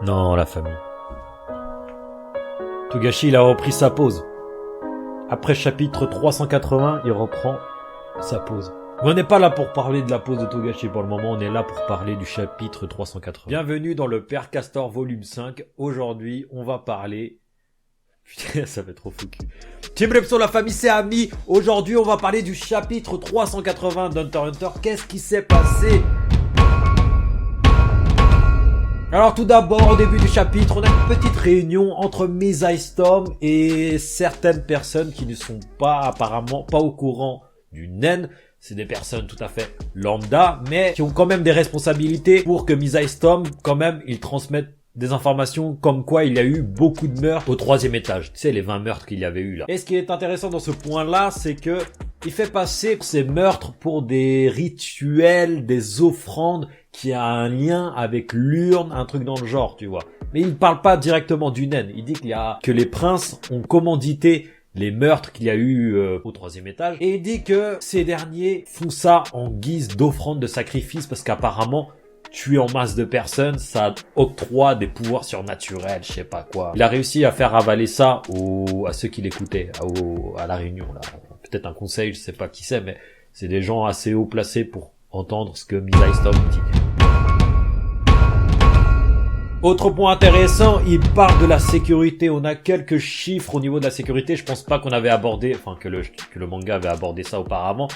Non, la famille. Togashi, il a repris sa pause. Après chapitre 380, il reprend sa pause. Mais on n'est pas là pour parler de la pause de Togashi pour le moment, on est là pour parler du chapitre 380. Bienvenue dans le Père Castor volume 5. Aujourd'hui, on va parler... Putain, ça fait trop fou cul. Team Repson, la famille, c'est Ami. Aujourd'hui, on va parler du chapitre 380 d'Hunter x Hunter. Qu'est-ce qui s'est passé ? Alors tout d'abord, au début du chapitre, on a une petite réunion entre Misa Storm et certaines personnes qui ne sont pas apparemment pas au courant du Nen. C'est des personnes tout à fait lambda, mais qui ont quand même des responsabilités pour que Misa Storm, quand même, ils transmettent des informations comme quoi il y a eu beaucoup de meurtres au 3e étage. Tu sais, les 20 meurtres qu'il y avait eu là. Et ce qui est intéressant dans ce point-là, c'est que il fait passer ces meurtres pour des rituels, des offrandes qui a un lien avec l'urne, un truc dans le genre, tu vois. Mais il parle pas directement du Nen. Il dit que les princes ont commandité les meurtres qu'il y a eu au 3e étage. Et il dit que ces derniers font ça en guise d'offrande, de sacrifice, parce qu'apparemment, tuer en masse de personnes, ça octroie des pouvoirs surnaturels, je sais pas quoi. Il a réussi à faire avaler ça à ceux qui l'écoutaient, à la réunion, là. Peut-être un conseil, je sais pas qui c'est, mais c'est des gens assez haut placés pour entendre ce que Misa Storm dit. Autre point intéressant, il parle de la sécurité. On a quelques chiffres au niveau de la sécurité. Je pense pas qu'on avait abordé, que le manga avait abordé ça auparavant.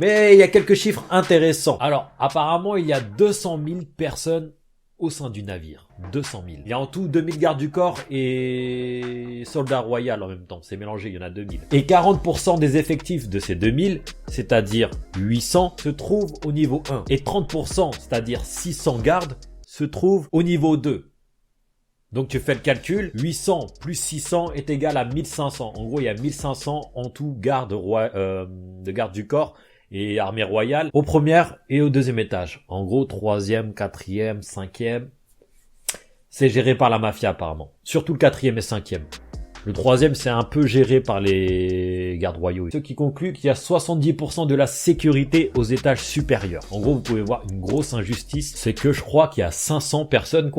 Mais il y a quelques chiffres intéressants. Alors, apparemment, il y a 200 000 personnes au sein du navire. 200 000. Il y a en tout 2000 gardes du corps et soldats royaux en même temps. C'est mélangé, il y en a 2000. Et 40% des effectifs de ces 2000, c'est-à-dire 800, se trouvent au niveau 1. Et 30%, c'est-à-dire 600 gardes, se trouvent au niveau 2. Donc tu fais le calcul, 800 plus 600 est égal à 1500. En gros, il y a 1500 en tout de gardes du corps et armée royale au premier et au 2e étage. En gros, 3e, 4e, 5e, c'est géré par la mafia apparemment. Surtout le 4e et 5e. Le 3e, c'est un peu géré par les gardes royaux. Ce qui conclut qu'il y a 70% de la sécurité aux étages supérieurs. En gros, vous pouvez voir une grosse injustice. C'est que je crois qu'il y a 500 personnes,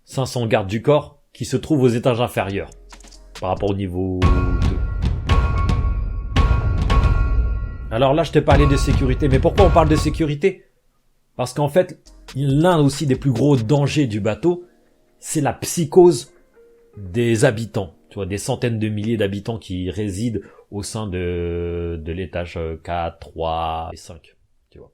500 gardes du corps qui se trouvent aux étages inférieurs. Par rapport au niveau 2. Alors là, je t'ai parlé de sécurité. Mais pourquoi on parle de sécurité ? Parce qu'en fait, l'un aussi des plus gros dangers du bateau, c'est la psychose des habitants, tu vois, des centaines de milliers d'habitants qui résident au sein de l'étage 4, 3 et 5, tu vois.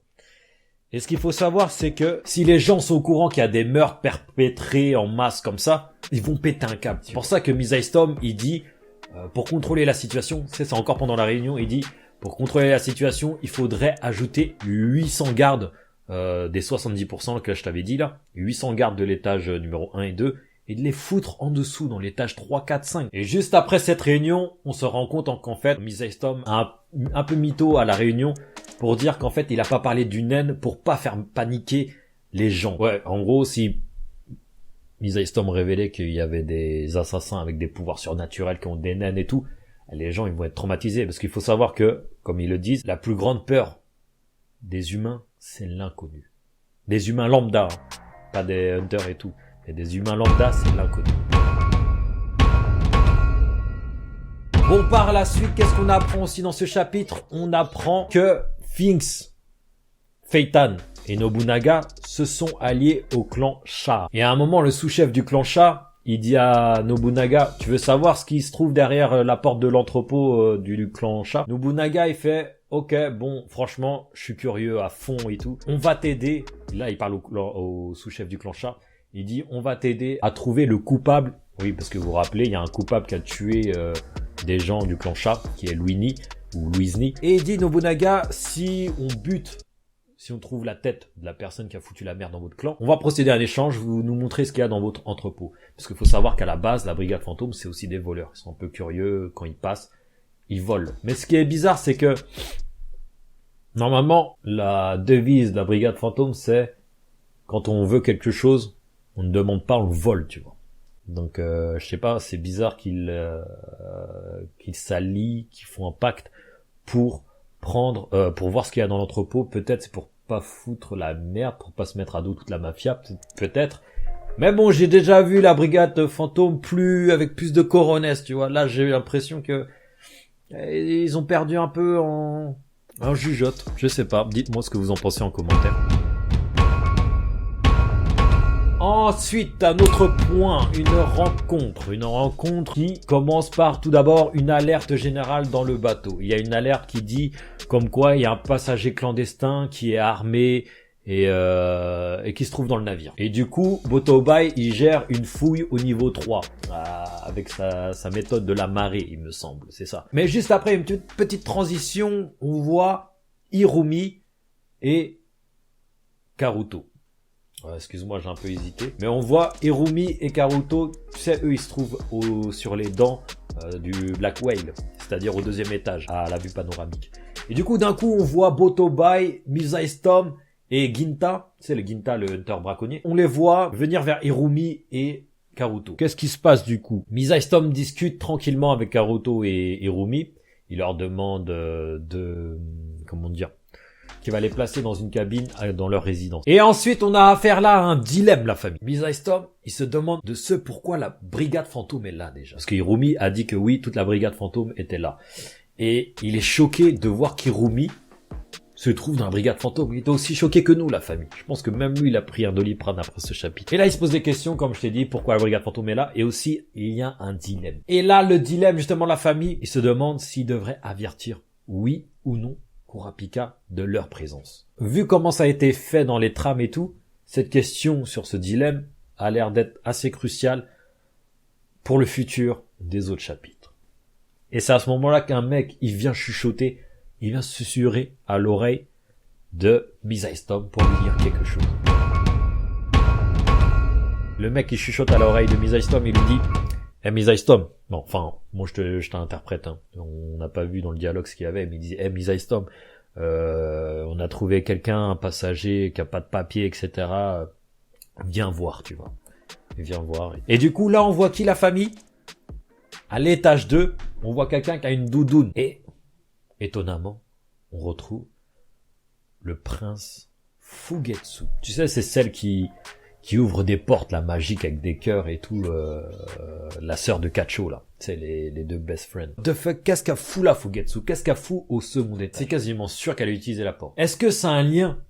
Et ce qu'il faut savoir, c'est que si les gens sont au courant qu'il y a des meurtres perpétrés en masse comme ça, ils vont péter un câble. C'est pour ça que Misa Storm, il dit, pour contrôler la situation, c'est encore pendant la réunion, il dit, pour contrôler la situation, il faudrait ajouter 800 gardes des 70% que je t'avais dit là, 800 gardes de l'étage numéro 1 et 2, et de les foutre en dessous dans l'étage 3, 4, 5. Et juste après cette réunion, on se rend compte qu'en fait, Misa Storm a un peu mytho à la réunion pour dire qu'en fait, il a pas parlé du Nen pour pas faire paniquer les gens. Ouais, en gros, si Misa Storm révélait qu'il y avait des assassins avec des pouvoirs surnaturels qui ont des naines et tout, les gens, ils vont être traumatisés. Parce qu'il faut savoir que, comme ils le disent, la plus grande peur des humains, c'est l'inconnu. Des humains lambda, pas des hunters et tout. Et des humains lambda, c'est l'inconnu. Bon, par la suite, qu'est-ce qu'on apprend aussi dans ce chapitre ? On apprend que Finks, Feitan et Nobunaga se sont alliés au clan Sha. Et à un moment, le sous-chef du clan Sha, il dit à Nobunaga, tu veux savoir ce qui se trouve derrière la porte de l'entrepôt du clan Sha ? Nobunaga, il fait, ok, bon, franchement, je suis curieux à fond et tout. On va t'aider. Là, il parle au sous-chef du clan Sha. Il dit, on va t'aider à trouver le coupable. Oui, parce que vous vous rappelez, il y a un coupable qui a tué des gens du clan Sha, qui est Luini ou Luisni. Et il dit, Nobunaga, si on trouve la tête de la personne qui a foutu la merde dans votre clan, on va procéder à un échange, vous nous montrez ce qu'il y a dans votre entrepôt. Parce qu'il faut savoir qu'à la base, la brigade fantôme, c'est aussi des voleurs. Ils sont un peu curieux, quand ils passent, ils volent. Mais ce qui est bizarre, c'est que, normalement, la devise de la brigade fantôme, c'est, quand on veut quelque chose, on ne demande pas, on le vole, tu vois. Donc, je sais pas, c'est bizarre qu'ils s'allient, qu'ils font un pacte pour voir ce qu'il y a dans l'entrepôt. Peut-être c'est pour pas foutre la merde, pour pas se mettre à dos toute la mafia, peut-être. Mais bon, j'ai déjà vu la brigade fantôme avec plus de coronets, tu vois. Là, j'ai eu l'impression que ils ont perdu un peu en jugeote. Je sais pas. Dites-moi ce que vous en pensez en commentaire. Ensuite, un autre point, une rencontre qui commence par tout d'abord une alerte générale dans le bateau. Il y a une alerte qui dit comme quoi il y a un passager clandestin qui est armé et qui se trouve dans le navire. Et du coup, Botobai, il gère une fouille au niveau 3 avec sa méthode de la marée, il me semble, c'est ça. Mais juste après une petite transition, on voit Hirumi et Karuto. Excuse-moi, j'ai un peu hésité. Mais on voit Hirumi et Karuto, tu sais, eux, ils se trouvent sur les dents du Black Whale, c'est-à-dire au 2e étage, à la vue panoramique. Et du coup, d'un coup, on voit Botobai, Misaistom et Ginta, tu sais, le Ginta, le hunter braconnier. On les voit venir vers Hirumi et Karuto. Qu'est-ce qui se passe du coup? Misaistom discute tranquillement avec Karuto et Hirumi. Il leur demande comment dire, qui va les placer dans une cabine dans leur résidence. Et ensuite, on a affaire là à un dilemme, la famille. Misaistom, il se demande de ce pourquoi la brigade fantôme est là déjà. Parce que Hirumi a dit que oui, toute la brigade fantôme était là. Et il est choqué de voir qu'Hirumi se trouve dans la brigade fantôme. Il était aussi choqué que nous, la famille. Je pense que même lui, il a pris un Doliprane après ce chapitre. Et là, il se pose des questions, comme je t'ai dit, pourquoi la brigade fantôme est là. Et aussi, il y a un dilemme. Et là, le dilemme, justement, la famille, il se demande s'il devrait avertir, oui ou non, Kurapika de leur présence. Vu comment ça a été fait dans les trames et tout, cette question sur ce dilemme a l'air d'être assez cruciale pour le futur des autres chapitres. Et c'est à ce moment-là qu'un mec, il vient chuchoter, il vient susurrer à l'oreille de Misaistom pour lui dire quelque chose. Le mec, il chuchote à l'oreille de Misaistom, il lui dit « Misaistom ». Bon, enfin, moi je t'interprète, hein. On n'a pas vu dans le dialogue ce qu'il y avait, mais il disait Misaistom, on a trouvé quelqu'un, un passager qui a pas de papier, etc. Viens voir, tu vois. Viens voir. Et du coup, là, on voit qui, la famille? À l'étage 2, on voit quelqu'un qui a une doudoune. Et, étonnamment, on retrouve le prince Fugetsu. Tu sais, c'est celle qui ouvre des portes, la magique, avec des cœurs et tout, la sœur de Kacho, là. C'est les deux best friends. The fuck, qu'est-ce qu'a fou la Fugetsu? Qu'est-ce qu'a fou au second étage? C'est quasiment sûr qu'elle a utilisé la porte. Est-ce que ça a un lien?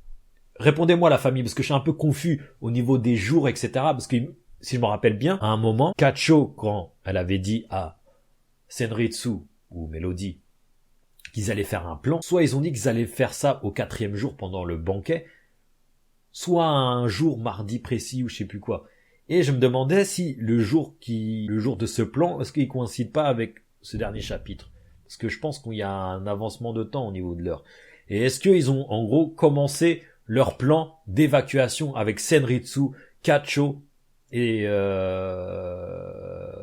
Répondez-moi, la famille, parce que je suis un peu confus au niveau des jours, etc. Parce que, si je me rappelle bien, à un moment, Kacho, quand elle avait dit à Senritsu, ou Melody, qu'ils allaient faire un plan, soit ils ont dit qu'ils allaient faire ça au 4e jour pendant le banquet, soit un jour mardi précis ou je sais plus quoi. Et je me demandais si le jour de ce plan, est-ce qu'il coïncide pas avec ce dernier chapitre? Parce que je pense qu'il y a un avancement de temps au niveau de l'heure. Et est-ce qu'ils ont en gros commencé leur plan d'évacuation avec Senritsu, Kacho et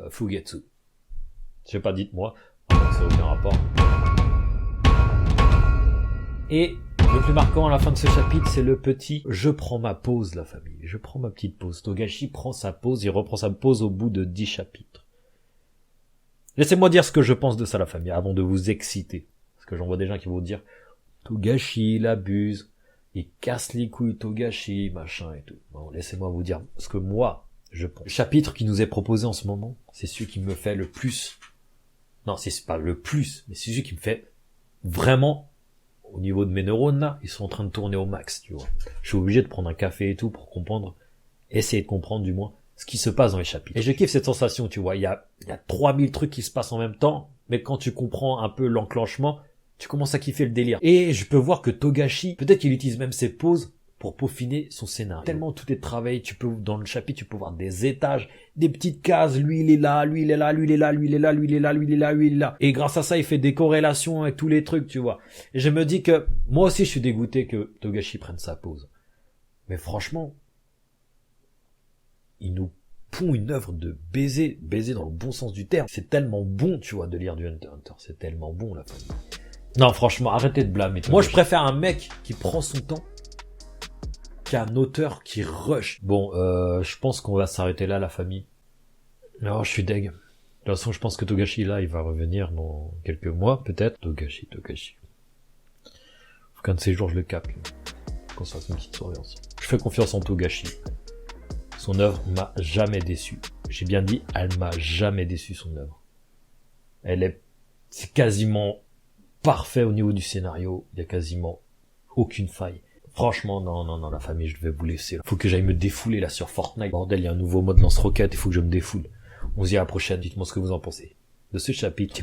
Fugetsu? Je sais pas, dites-moi. Ça n'a aucun rapport. Et le plus marquant à la fin de ce chapitre, c'est le petit « Je prends ma pause, la famille. Je prends ma petite pause. » Togashi prend sa pause, il reprend sa pause au bout de 10 chapitres. Laissez-moi dire ce que je pense de ça, la famille, avant de vous exciter. Parce que j'en vois des gens qui vont dire « Togashi, il abuse, il casse les couilles Togashi, machin et tout. » Bon, laissez-moi vous dire ce que moi, je pense. Le chapitre qui nous est proposé en ce moment, c'est celui qui me fait le plus... Non, c'est pas le plus, mais c'est celui qui me fait vraiment... Au niveau de mes neurones, là, ils sont en train de tourner au max, tu vois. Je suis obligé de prendre un café et tout pour comprendre, essayer de comprendre du moins, ce qui se passe dans les chapitres. Et je kiffe cette sensation, tu vois. Il y a 3000 trucs qui se passent en même temps, mais quand tu comprends un peu l'enclenchement, tu commences à kiffer le délire. Et je peux voir que Togashi, peut-être qu'il utilise même ses pauses pour peaufiner son scénario. Tellement tout est travaillé, dans le chapitre, tu peux voir des étages, des petites cases, lui il est là, lui il est là, lui il est là, lui il est là, lui il est là, lui il est là, lui il est là. Et grâce à ça, il fait des corrélations avec tous les trucs, tu vois. Et je me dis que, moi aussi je suis dégoûté que Togashi prenne sa pause. Mais franchement, il nous pond une œuvre de baiser dans le bon sens du terme. C'est tellement bon, tu vois, de lire du Hunter x Hunter. C'est tellement bon, la famille. Non, franchement, arrêtez de blâmer. Moi, je préfère un mec qui prend son temps qu'un auteur qui rush. Bon, je pense qu'on va s'arrêter là, la famille. Non, je suis deg. De toute façon, je pense que Togashi, là, il va revenir dans quelques mois, peut-être. Togashi. Faut qu'un de ces jours, je le capte. Qu'on se fasse une petite soirée ensemble. Je fais confiance en Togashi. Son œuvre m'a jamais déçu. J'ai bien dit, elle m'a jamais déçu, son œuvre. C'est quasiment parfait au niveau du scénario. Il y a quasiment aucune faille. Franchement, non, la famille, je vais vous laisser. Là. Faut que j'aille me défouler là sur Fortnite. Bordel, il y a un nouveau mode lance-roquette, il faut que je me défoule. On se dit à la prochaine, dites-moi ce que vous en pensez de ce chapitre.